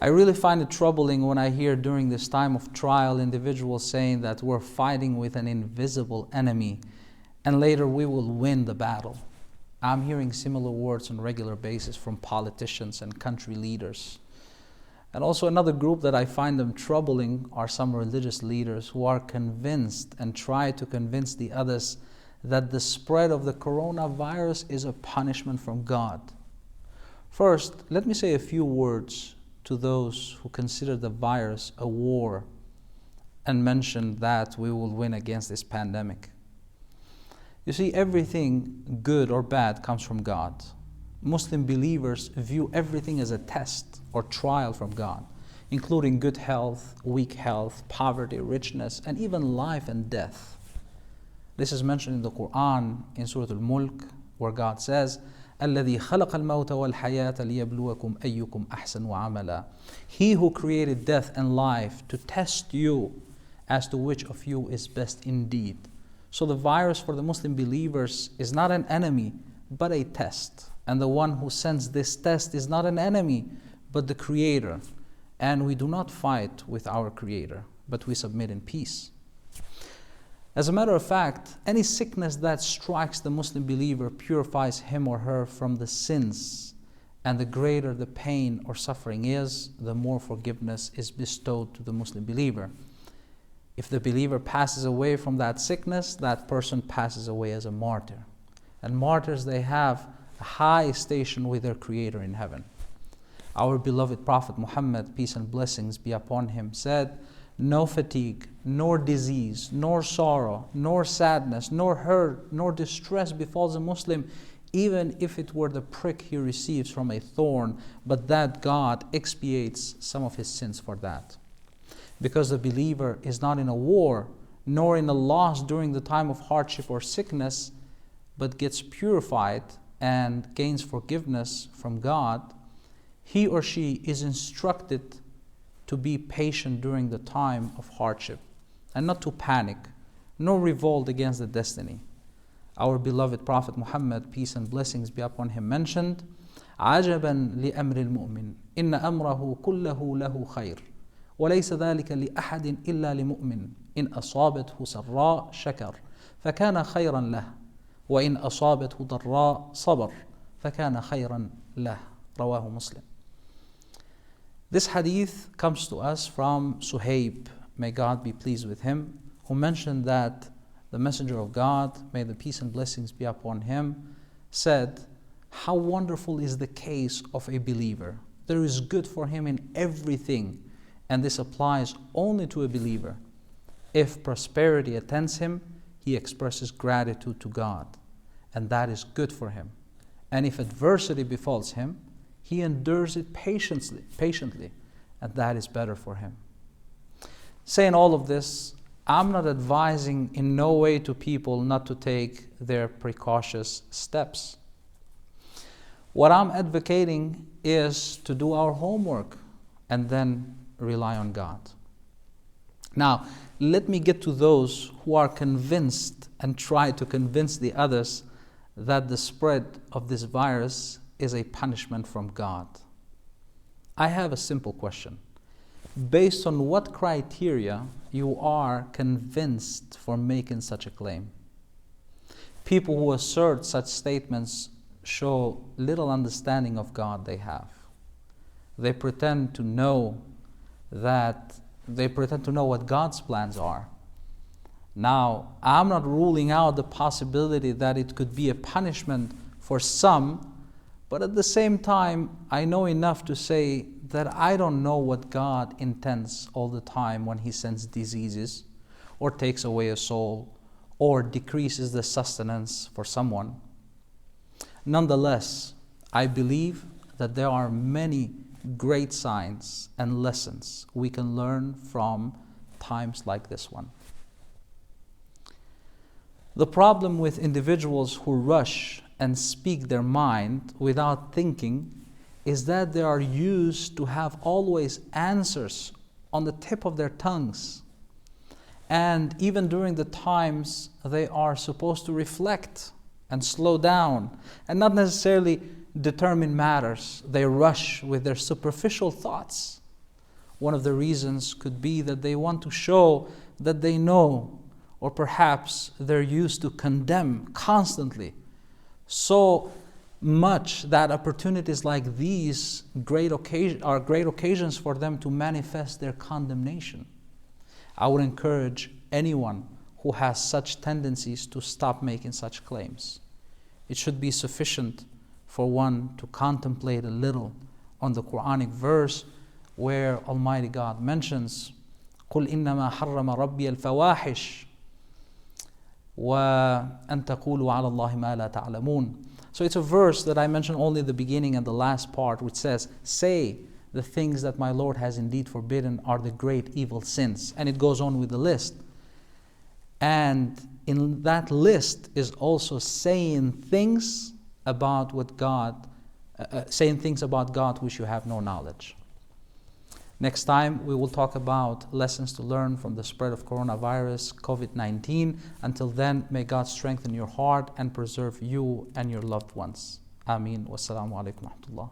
I really find it troubling when I hear during this time of trial individuals saying that we're fighting with an invisible enemy and later we will win the battle. I'm hearing similar words on a regular basis from politicians and country leaders. And also another group that I find them troubling are some religious leaders who are convinced and try to convince the others that the spread of the coronavirus is a punishment from God. First, let me say a few words to those who consider the virus a war and mention that we will win against this pandemic. You see, everything good or bad comes from God. Muslim believers view everything as a test or trial from God, including good health, weak health, poverty, richness, and even life and death. This is mentioned in the Quran in Surah Al-Mulk, where God says, الَّذِي خَلَقَ الْمَوْتَ وَالْحَيَاةَ لِيَبْلُوَكُمْ أَيُّكُمْ أَحْسَنُ عَمَلًا. He who created death and life to test you as to which of you is best indeed. So the virus for the Muslim believers is not an enemy, but a test. And the one who sends this test is not an enemy, but the Creator. And we do not fight with our Creator, but we submit in peace. As a matter of fact, any sickness that strikes the Muslim believer purifies him or her from the sins. And the greater the pain or suffering is, the more forgiveness is bestowed to the Muslim believer. If the believer passes away from that sickness, that person passes away as a martyr. And martyrs, they have a high station with their Creator in heaven. Our beloved Prophet Muhammad, peace and blessings be upon him, said, no fatigue, nor disease, nor sorrow, nor sadness, nor hurt, nor distress befalls a Muslim, even if it were the prick he receives from a thorn, but that God expiates some of his sins for that. Because the believer is not in a war, nor in a loss during the time of hardship or sickness, but gets purified and gains forgiveness from God, he or she is instructed to be patient during the time of hardship and not to panic, nor revolt against the destiny. Our beloved Prophet Muhammad, peace and blessings be upon him, mentioned, عَجَبًا لِأَمْرِ الْمُؤْمِنِ إِنَّ أَمْرَهُ كُلَّهُ لَهُ خَيْرٌ وَلَيْسَ ذَلِكَ لِأَحَدٍ إِلَّا لِمُؤْمِنٍ إِنْ أَصَابَتْهُ سَرَّاء شَكَرَ فَكَانَ خَيْرًا لَهُ وَإِنْ أَصَابَتْهُ ضَرَّاء صَبَرَ فَكَانَ خَيْرًا لَهُ. رواه Muslim. This hadith comes to us from Suhaib, may God be pleased with him, who mentioned that the Messenger of God, may the peace and blessings be upon him, said, how wonderful is the case of a believer. There is good for him in everything, and this applies only to a believer. If prosperity attends him, he expresses gratitude to God, and that is good for him. And if adversity befalls him, he endures it patiently, and that is better for him. Saying all of this, I'm not advising in no way to people not to take their precautious steps. What I'm advocating is to do our homework and then rely on God. Now, let me get to those who are convinced and try to convince the others that the spread of this virus is a punishment from God. I have a simple question. Based on what criteria you are convinced for making such a claim? People who assert such statements show little understanding of God they have. They pretend to know what God's plans are. Now, I'm not ruling out the possibility that it could be a punishment for some, but at the same time, I know enough to say that I don't know what God intends all the time when He sends diseases, or takes away a soul, or decreases the sustenance for someone. Nonetheless, I believe that there are many great signs and lessons we can learn from times like this one. The problem with individuals who rush and speak their mind without thinking is that they are used to have always answers on the tip of their tongues. And even during the times they are supposed to reflect and slow down and not necessarily determine matters, they rush with their superficial thoughts One of the reasons could be that they want to show that they know, or perhaps they're used to condemn constantly so much that opportunities like these are great occasions for them to manifest their condemnation. I would encourage anyone who has such tendencies to stop making such claims. It should be sufficient for one to contemplate a little on the Quranic verse where Almighty God mentions, قُلْ إِنَّمَا حَرَّمَ رَبِّيَ الْفَوَاحِشِ وَأَن تَقُولُوا عَلَى اللَّهِ مَا لَا تَعْلَمُونَ. So it's a verse that I mentioned only the beginning and the last part, which says, say, the things that my Lord has indeed forbidden are the great evil sins. And it goes on with the list. And in that list is also saying things about God which you have no knowledge. Next time we will talk about lessons to learn from the spread of coronavirus, COVID-19. Until then, may God strengthen your heart and preserve you and your loved ones. Ameen. Wassalamu alaikum wa rahmatullah.